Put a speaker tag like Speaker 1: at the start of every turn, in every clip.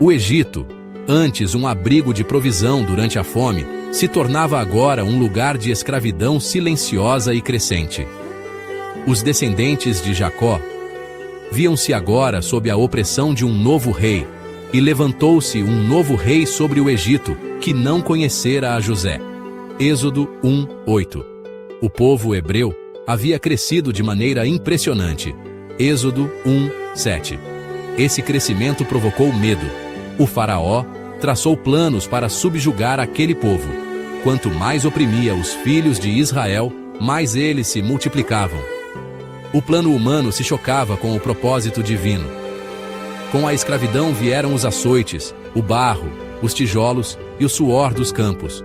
Speaker 1: O Egito, antes um abrigo de provisão durante a fome, se tornava agora um lugar de escravidão silenciosa e crescente. Os descendentes de Jacó viam-se agora sob a opressão de um novo rei, e levantou-se um novo rei sobre o Egito, que não conhecera a José. Êxodo 1:8. O povo hebreu havia crescido de maneira impressionante. Êxodo 1:7. Esse crescimento provocou medo. O faraó traçou planos para subjugar aquele povo. Quanto mais oprimia os filhos de Israel, mais eles se multiplicavam. O plano humano se chocava com o propósito divino. Com a escravidão vieram os açoites, o barro, os tijolos e o suor dos campos.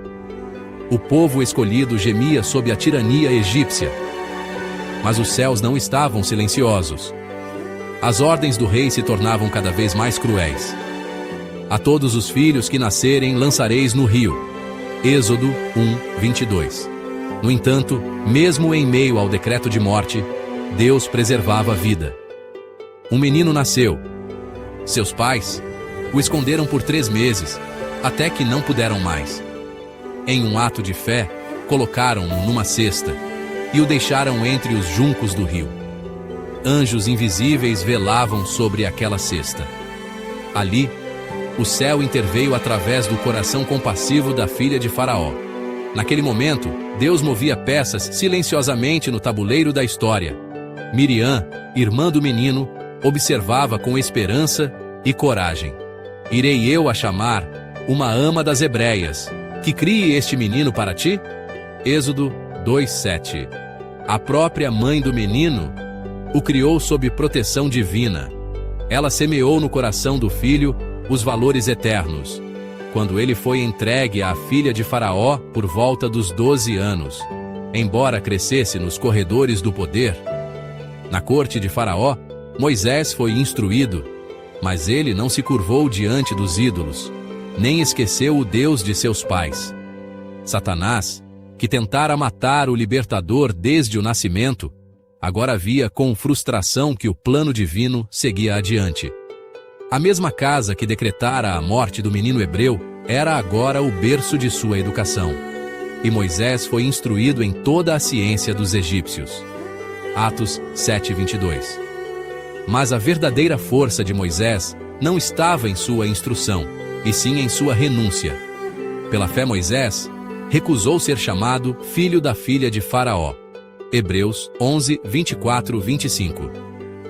Speaker 1: O povo escolhido gemia sob a tirania egípcia. Mas os céus não estavam silenciosos. As ordens do rei se tornavam cada vez mais cruéis. A todos os filhos que nascerem lançareis no rio. Êxodo 1:22. No entanto, mesmo em meio ao decreto de morte, Deus preservava a vida. Um menino nasceu. Seus pais o esconderam por 3 meses, até que não puderam mais. Em um ato de fé, colocaram-no numa cesta e o deixaram entre os juncos do rio. Anjos invisíveis velavam sobre aquela cesta. Ali, o céu interveio através do coração compassivo da filha de Faraó. Naquele momento, Deus movia peças silenciosamente no tabuleiro da história. Miriam, irmã do menino, observava com esperança e coragem. Irei eu a chamar uma ama das hebreias, que crie este menino para ti? Êxodo 2:7. A própria mãe do menino o criou sob proteção divina. Ela semeou no coração do filho os valores eternos. Quando ele foi entregue à filha de Faraó por volta dos 12 anos, embora crescesse nos corredores do poder, na corte de Faraó, Moisés foi instruído, mas ele não se curvou diante dos ídolos, nem esqueceu o Deus de seus pais. Satanás, que tentara matar o libertador desde o nascimento, agora via com frustração que o plano divino seguia adiante. A mesma casa que decretara a morte do menino hebreu era agora o berço de sua educação. E Moisés foi instruído em toda a ciência dos egípcios. Atos 7:22. Mas a verdadeira força de Moisés não estava em sua instrução, e sim em sua renúncia. Pela fé, Moisés recusou ser chamado filho da filha de Faraó. Hebreus 11:24-25.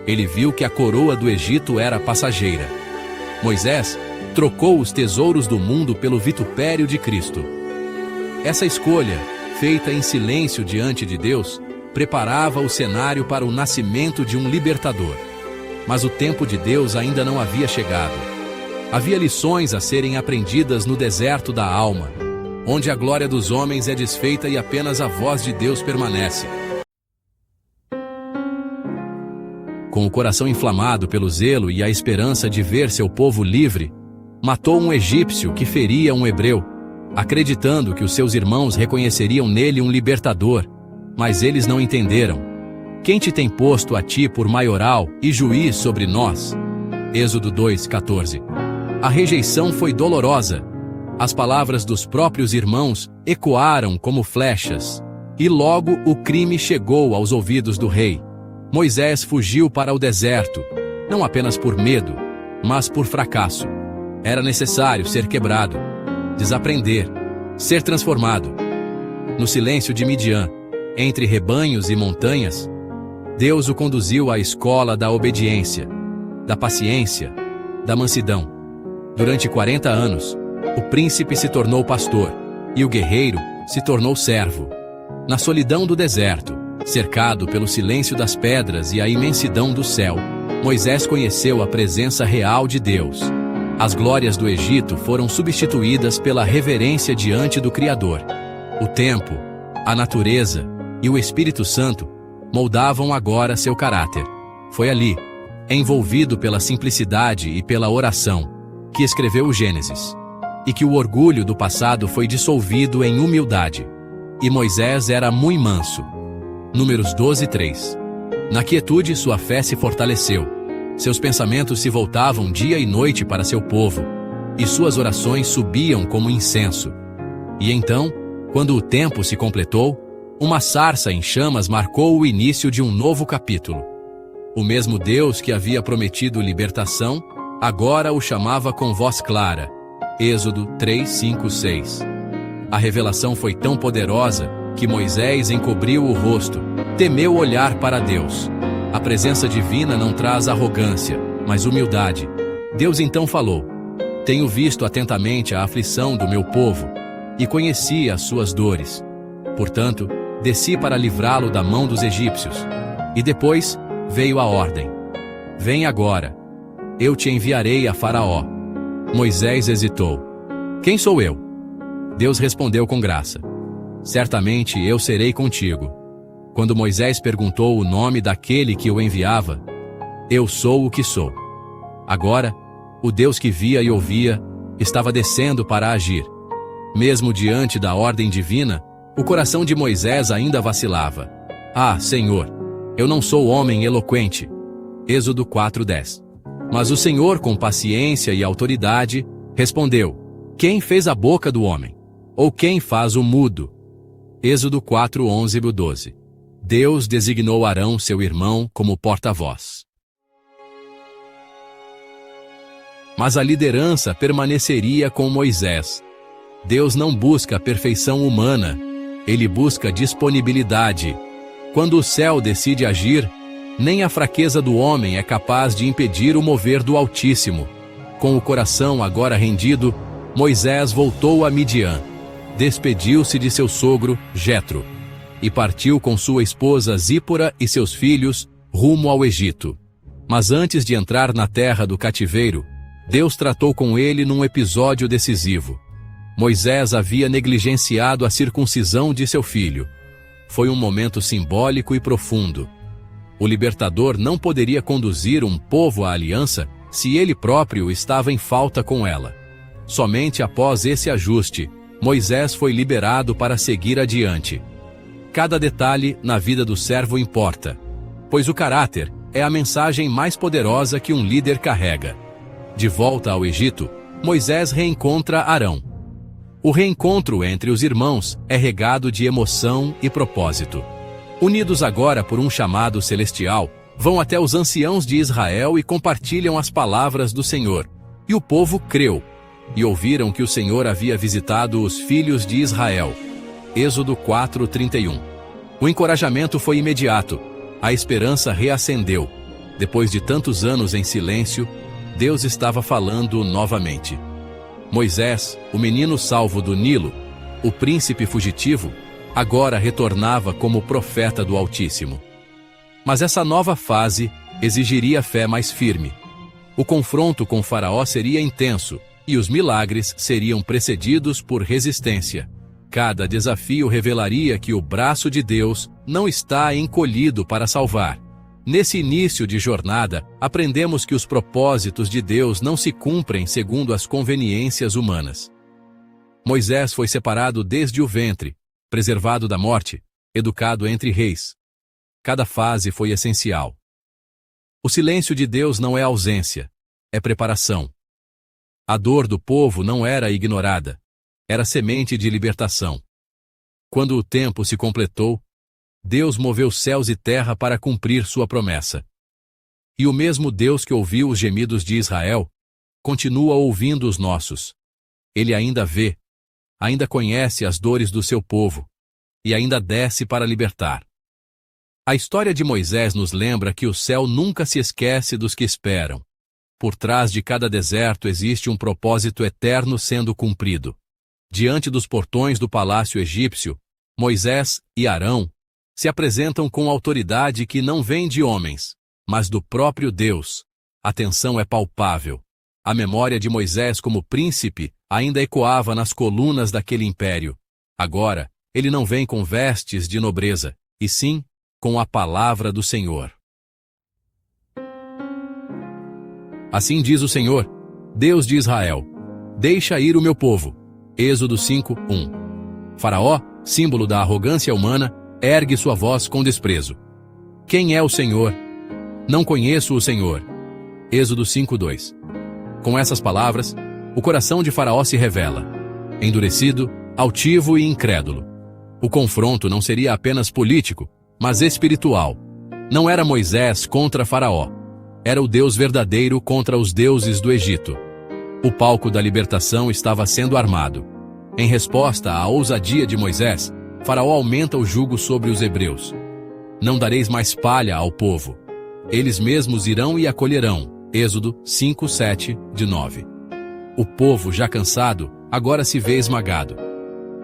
Speaker 1: Ele viu que a coroa do Egito era passageira. Moisés trocou os tesouros do mundo pelo vitupério de Cristo. Essa escolha, feita em silêncio diante de Deus, preparava o cenário para o nascimento de um libertador. Mas o tempo de Deus ainda não havia chegado. Havia lições a serem aprendidas no deserto da alma, onde a glória dos homens é desfeita e apenas a voz de Deus permanece. Com o coração inflamado pelo zelo e a esperança de ver seu povo livre, matou um egípcio que feria um hebreu, acreditando que os seus irmãos reconheceriam nele um libertador, mas eles não entenderam. Quem te tem posto a ti por maioral e juiz sobre nós? Êxodo 2:14. A rejeição foi dolorosa. As palavras dos próprios irmãos ecoaram como flechas, e logo o crime chegou aos ouvidos do rei. Moisés fugiu para o deserto, não apenas por medo, mas por fracasso. Era necessário ser quebrado, desaprender, ser transformado. No silêncio de Midian, entre rebanhos e montanhas, Deus o conduziu à escola da obediência, da paciência, da mansidão. Durante 40 anos, o príncipe se tornou pastor, e o guerreiro se tornou servo. Na solidão do deserto, cercado pelo silêncio das pedras e a imensidão do céu, Moisés conheceu a presença real de Deus. As glórias do Egito foram substituídas pela reverência diante do Criador. O tempo, a natureza e o Espírito Santo moldavam agora seu caráter. Foi ali, envolvido pela simplicidade e pela oração, que escreveu o Gênesis, e que o orgulho do passado foi dissolvido em humildade. E Moisés era muito manso. Números 12:3. Na quietude sua fé se fortaleceu. Seus pensamentos se voltavam dia e noite para seu povo, e suas orações subiam como incenso. E então, quando o tempo se completou, uma sarça em chamas marcou o início de um novo capítulo. O mesmo Deus que havia prometido libertação, agora o chamava com voz clara. Êxodo 3, 5, 6. A revelação foi tão poderosa que Moisés encobriu o rosto, temeu olhar para Deus. A presença divina não traz arrogância, mas humildade. Deus então falou: Tenho visto atentamente a aflição do meu povo e conheci as suas dores. Portanto, desci para livrá-lo da mão dos egípcios. E depois veio a ordem: Vem agora, eu te enviarei a Faraó. Moisés hesitou. Quem sou eu? Deus respondeu com graça: Certamente eu serei contigo. Quando Moisés perguntou o nome daquele que o enviava, Eu sou o que sou. Agora, o Deus que via e ouvia estava descendo para agir. Mesmo diante da ordem divina, o coração de Moisés ainda vacilava. Ah, Senhor, eu não sou homem eloquente. Êxodo 4:10. Mas o Senhor, com paciência e autoridade, respondeu: Quem fez a boca do homem? Ou quem faz o mudo? Êxodo 4:11-12. Deus designou Arão, seu irmão, como porta-voz. Mas a liderança permaneceria com Moisés. Deus não busca a perfeição humana, ele busca disponibilidade. Quando o céu decide agir, nem a fraqueza do homem é capaz de impedir o mover do Altíssimo. Com o coração agora rendido, Moisés voltou a Midian. Despediu-se de seu sogro, Jetro, e partiu com sua esposa Zípora e seus filhos rumo ao Egito. Mas antes de entrar na terra do cativeiro, Deus tratou com ele num episódio decisivo. Moisés havia negligenciado a circuncisão de seu filho. Foi um momento simbólico e profundo. O libertador não poderia conduzir um povo à aliança se ele próprio estava em falta com ela. Somente após esse ajuste, Moisés foi liberado para seguir adiante. Cada detalhe na vida do servo importa, pois o caráter é a mensagem mais poderosa que um líder carrega. De volta ao Egito, Moisés reencontra Arão. O reencontro entre os irmãos é regado de emoção e propósito. Unidos agora por um chamado celestial, vão até os anciãos de Israel e compartilham as palavras do Senhor. E o povo creu, e ouviram que o Senhor havia visitado os filhos de Israel. Êxodo 4:31. O encorajamento foi imediato, a esperança reacendeu. Depois de tantos anos em silêncio, Deus estava falando novamente. Moisés, o menino salvo do Nilo, o príncipe fugitivo, agora retornava como profeta do Altíssimo. Mas essa nova fase exigiria fé mais firme. O confronto com Faraó seria intenso, e os milagres seriam precedidos por resistência. Cada desafio revelaria que o braço de Deus não está encolhido para salvar. Nesse início de jornada, aprendemos que os propósitos de Deus não se cumprem segundo as conveniências humanas. Moisés foi separado desde o ventre, preservado da morte, educado entre reis. Cada fase foi essencial. O silêncio de Deus não é ausência, é preparação. A dor do povo não era ignorada, era semente de libertação. Quando o tempo se completou, Deus moveu céus e terra para cumprir sua promessa. E o mesmo Deus que ouviu os gemidos de Israel, continua ouvindo os nossos. Ele ainda vê, ainda conhece as dores do seu povo, e ainda desce para libertar. A história de Moisés nos lembra que o céu nunca se esquece dos que esperam. Por trás de cada deserto existe um propósito eterno sendo cumprido. Diante dos portões do palácio egípcio, Moisés e Arão se apresentam com autoridade que não vem de homens, mas do próprio Deus. A tensão é palpável. A memória de Moisés como príncipe ainda ecoava nas colunas daquele império. Agora, ele não vem com vestes de nobreza, e sim com a palavra do Senhor. Assim diz o Senhor, Deus de Israel: Deixa ir o meu povo. Êxodo 5:1. Faraó, símbolo da arrogância humana, ergue sua voz com desprezo. Quem é o Senhor? Não conheço o Senhor. Êxodo 5:2. Com essas palavras, o coração de Faraó se revela, endurecido, altivo e incrédulo. O confronto não seria apenas político, mas espiritual. Não era Moisés contra Faraó. Era o Deus verdadeiro contra os deuses do Egito. O palco da libertação estava sendo armado. Em resposta à ousadia de Moisés, Faraó aumenta o jugo sobre os hebreus. Não dareis mais palha ao povo. Eles mesmos irão e acolherão. Êxodo 5, 7, de 9. O povo, já cansado, agora se vê esmagado.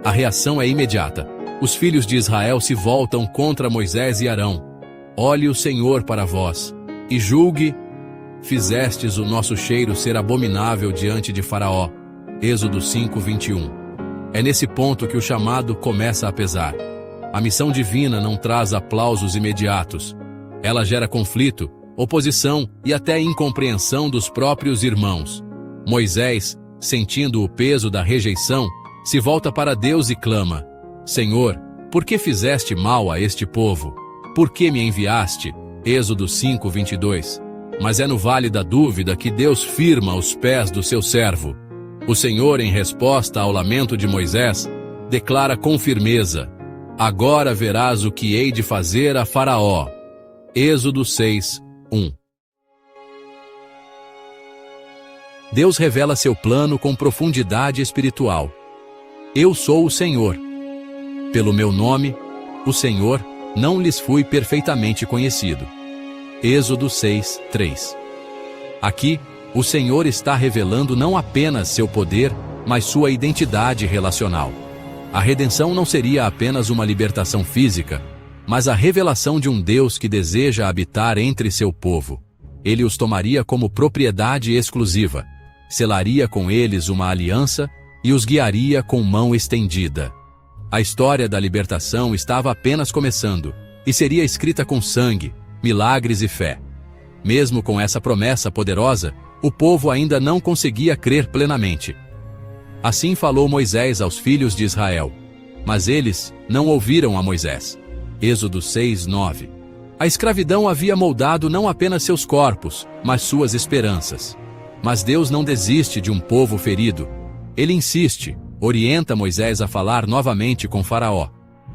Speaker 1: A reação é imediata. Os filhos de Israel se voltam contra Moisés e Arão. Olhe o Senhor para vós, e julgue. Fizestes o nosso cheiro ser abominável diante de Faraó. Êxodo 5, 21. É nesse ponto que o chamado começa a pesar. A missão divina não traz aplausos imediatos. Ela gera conflito, oposição e até incompreensão dos próprios irmãos. Moisés, sentindo o peso da rejeição, se volta para Deus e clama: Senhor, por que fizeste mal a este povo? Por que me enviaste? Êxodo 5, 22. Mas é no vale da dúvida que Deus firma os pés do seu servo. O Senhor, em resposta ao lamento de Moisés, declara com firmeza: Agora verás o que hei de fazer a Faraó. Êxodo 6, 1. Deus revela seu plano com profundidade espiritual. Eu sou o Senhor. Pelo meu nome, o Senhor, não lhes fui perfeitamente conhecido. Êxodo 6, 3. Aqui, o Senhor está revelando não apenas seu poder, mas sua identidade relacional. A redenção não seria apenas uma libertação física, mas a revelação de um Deus que deseja habitar entre seu povo. Ele os tomaria como propriedade exclusiva, selaria com eles uma aliança e os guiaria com mão estendida. A história da libertação estava apenas começando, e seria escrita com sangue, milagres e fé. Mesmo com essa promessa poderosa, o povo ainda não conseguia crer plenamente. Assim falou Moisés aos filhos de Israel, mas eles não ouviram a Moisés. Êxodo 6, 9. A escravidão havia moldado não apenas seus corpos, mas suas esperanças. Mas Deus não desiste de um povo ferido. Ele insiste, orienta Moisés a falar novamente com Faraó.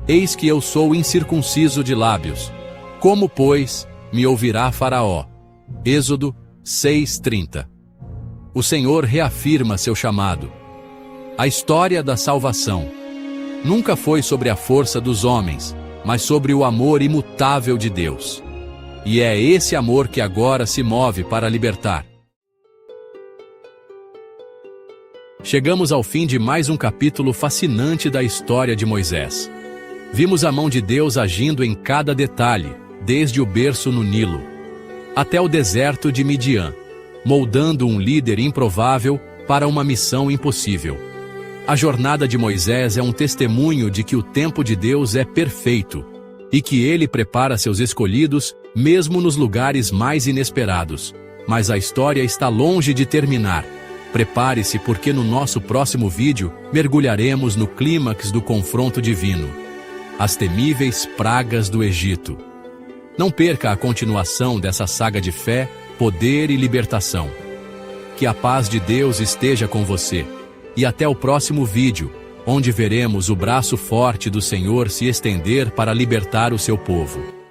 Speaker 1: Eis que eu sou incircunciso de lábios. Como, pois, me ouvirá Faraó? Êxodo 6:30. O Senhor reafirma seu chamado. A história da salvação nunca foi sobre a força dos homens, mas sobre o amor imutável de Deus. E é esse amor que agora se move para libertar. Chegamos ao fim de mais um capítulo fascinante da história de Moisés. Vimos a mão de Deus agindo em cada detalhe, desde o berço no Nilo até o deserto de Midian, moldando um líder improvável para uma missão impossível. A jornada de Moisés é um testemunho de que o tempo de Deus é perfeito e que ele prepara seus escolhidos mesmo nos lugares mais inesperados. Mas a história está longe de terminar. Prepare-se, porque no nosso próximo vídeo mergulharemos no clímax do confronto divino, as temíveis pragas do Egito. Não perca a continuação dessa saga de fé, poder e libertação. Que a paz de Deus esteja com você. E até o próximo vídeo, onde veremos o braço forte do Senhor se estender para libertar o seu povo.